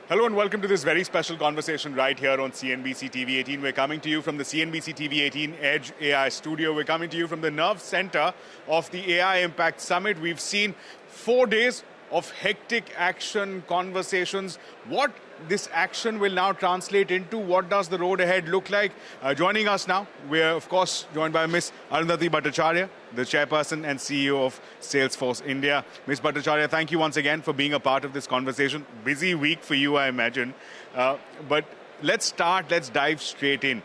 Hello and welcome to this very special conversation right here on CNBC TV 18. We're coming to you from the CNBC TV 18 Edge AI studio. We're coming to you from the nerve center of the AI Impact Summit. We've seen 4 days of hectic action, conversations. What this action will now translate into, what does the road ahead look like? Joining us now, we're of course joined by Ms. Arundhati Bhattacharya, the chairperson and CEO of Salesforce India. Ms. Bhattacharya, thank you once again for being a part of this conversation. Busy week for you, I imagine. But let's dive straight in.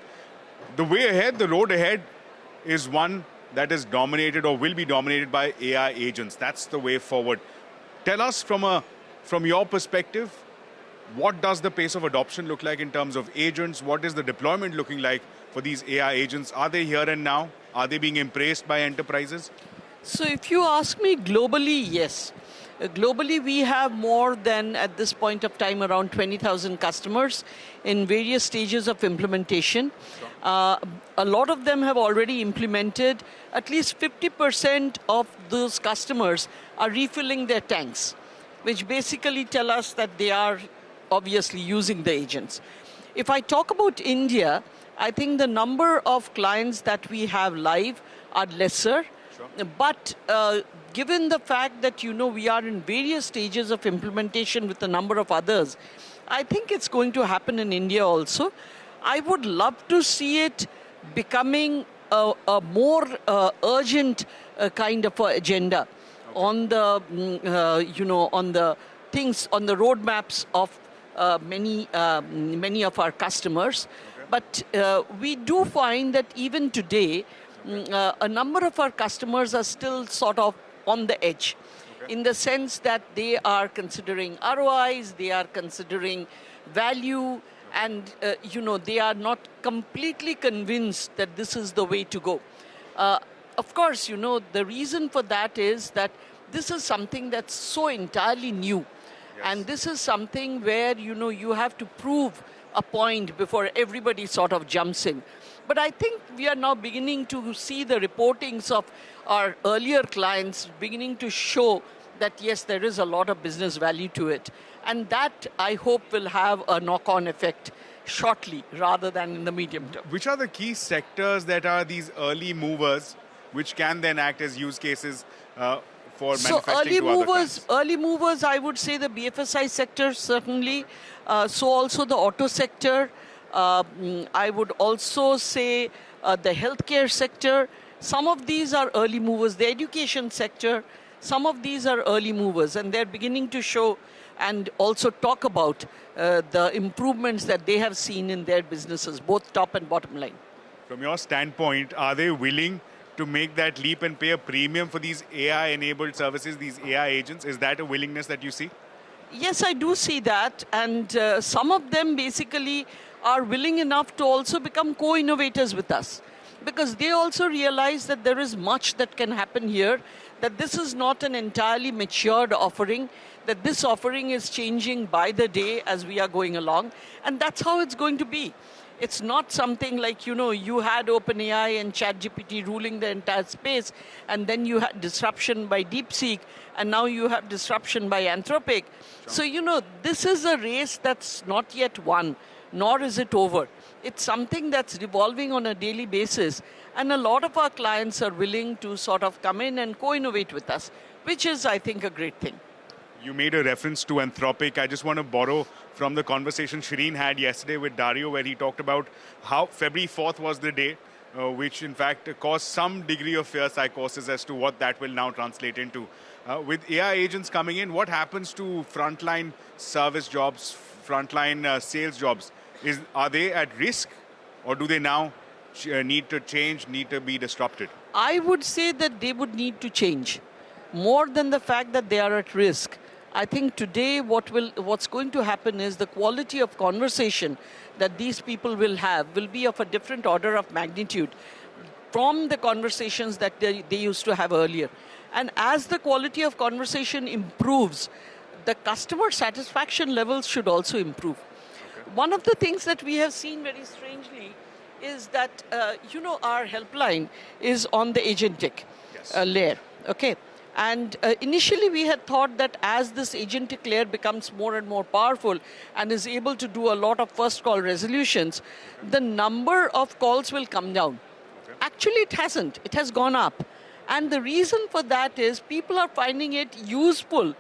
The way ahead, the road ahead is one that is dominated or will be dominated by AI agents. That's the way forward. Tell us from your perspective, what does the pace of adoption look like in terms of agents? What is the deployment looking like for these AI agents? Are they here and now? Are they being embraced by enterprises? So if you ask me globally, yes. Globally, we have more than, at this point of time, around 20,000 customers in various stages of implementation. A lot of them have already implemented. At least 50% of those customers are refilling their tanks, which basically tell us that they are obviously using the agents. If I talk about India, I think the number of clients that we have live are lesser. Sure. But given the fact that, we are in various stages of implementation with a number of others, I think it's going to happen in India also. I would love to see it becoming a more urgent kind of agenda on the, on the things, on the roadmaps of many of our customers. Okay. But we do find that even today, a number of our customers are still sort of on the edge, okay, in the sense that they are considering ROIs, they are considering value, and they are not completely convinced that this is the way to go. Of course, the reason for that is that this is something that's so entirely new. Yes. And this is something where, you have to prove a point before everybody sort of jumps in. But I think we are now beginning to see the reportings of our earlier clients beginning to show that, yes, there is a lot of business value to it. And that, I hope, will have a knock-on effect shortly rather than in the medium term. Which are the key sectors that are these early movers, which can then act as use cases for manifesting to other clients? Early movers, I would say the BFSI sector, certainly. So also the auto sector. I would also say the healthcare sector. Some of these are early movers. The education sector, some of these are early movers, and they're beginning to show and also talk about the improvements that they have seen in their businesses, both top and bottom line. From your standpoint, are they willing to make that leap and pay a premium for these AI-enabled services, these AI agents? Is that a willingness that you see? Yes, I do see that. And some of them basically are willing enough to also become co-innovators with us, because they also realize that there is much that can happen here, that this is not an entirely matured offering, that this offering is changing by the day as we are going along, and that's how it's going to be. It's not something like, you had OpenAI and ChatGPT ruling the entire space, and then you had disruption by DeepSeek, and now you have disruption by Anthropic. Sure. So, this is a race that's not yet won, nor is it over. It's something that's revolving on a daily basis, and a lot of our clients are willing to sort of come in and co-innovate with us, which is, I think, a great thing. You made a reference to Anthropic. I just want to borrow from the conversation Shireen had yesterday with Dario, where he talked about how February 4th was the day, which in fact caused some degree of fear psychosis as to what that will now translate into. With AI agents coming in, what happens to frontline service jobs, frontline sales jobs? Are they at risk, or do they now need to change, need to be disrupted? I would say that they would need to change, more than the fact that they are at risk. I think today what's going to happen is the quality of conversation that these people will have will be of a different order of magnitude from the conversations that they used to have earlier. And as the quality of conversation improves, the customer satisfaction levels should also improve. Okay. One of the things that we have seen very strangely is that, our helpline is on the Agentic layer. Okay. And initially we had thought that as this agentic layer becomes more and more powerful and is able to do a lot of first call resolutions, the number of calls will come down. Actually, it hasn't. It has gone up. And the reason for that is people are finding it useful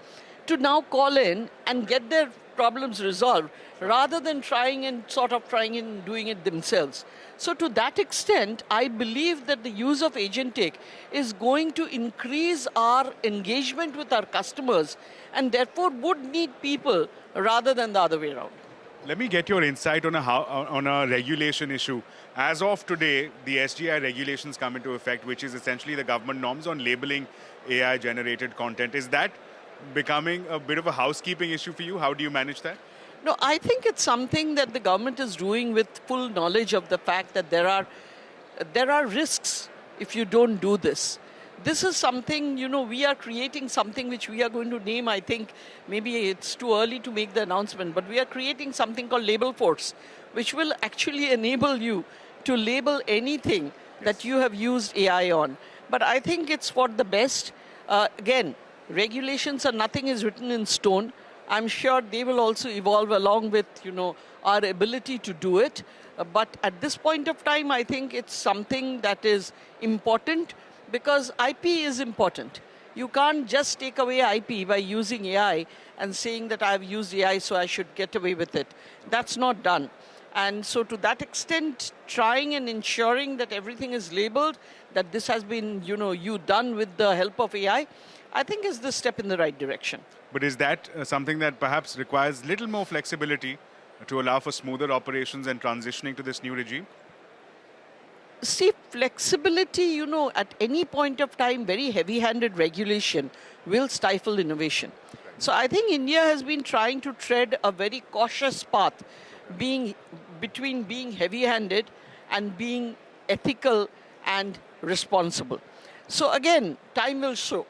to now call in and get their problems resolved rather than trying and doing it themselves. So to that extent, I believe that the use of Agentic is going to increase our engagement with our customers and therefore would need people rather than the other way around. Let me get your insight on a regulation issue. As of today, the SGI regulations come into effect, which is essentially the government norms on labeling AI-generated content. Is that becoming a bit of a housekeeping issue for you? How do you manage that? No, I think it's something that the government is doing with full knowledge of the fact that there are risks if you don't do this. This is something, we are creating something which we are going to name, I think, maybe it's too early to make the announcement, but we are creating something called Labelforce, which will actually enable you to label anything that you have used AI on. But I think it's for the best. Again, regulations are nothing is written in stone. I'm sure they will also evolve along with, our ability to do it. But at this point of time, I think it's something that is important because IP is important. You can't just take away IP by using AI and saying that I've used AI, so I should get away with it. That's not done. And so to that extent, trying and ensuring that everything is labeled, that this has been, you done with the help of AI, I think is the step in the right direction. But is that something that perhaps requires little more flexibility to allow for smoother operations and transitioning to this new regime? See, flexibility, at any point of time, very heavy-handed regulation will stifle innovation. So I think India has been trying to tread a very cautious path, between being heavy-handed and being ethical and responsible. So again, time will show.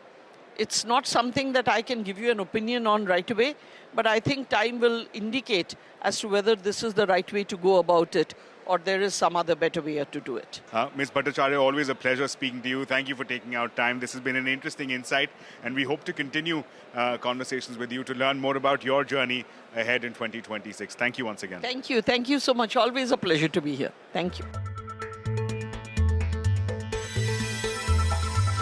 It's not something that I can give you an opinion on right away, but I think time will indicate as to whether this is the right way to go about it or there is some other better way to do it. Ms. Bhattacharya, always a pleasure speaking to you. Thank you for taking out time. This has been an interesting insight, and we hope to continue conversations with you to learn more about your journey ahead in 2026. Thank you once again. Thank you. Thank you so much. Always a pleasure to be here. Thank you.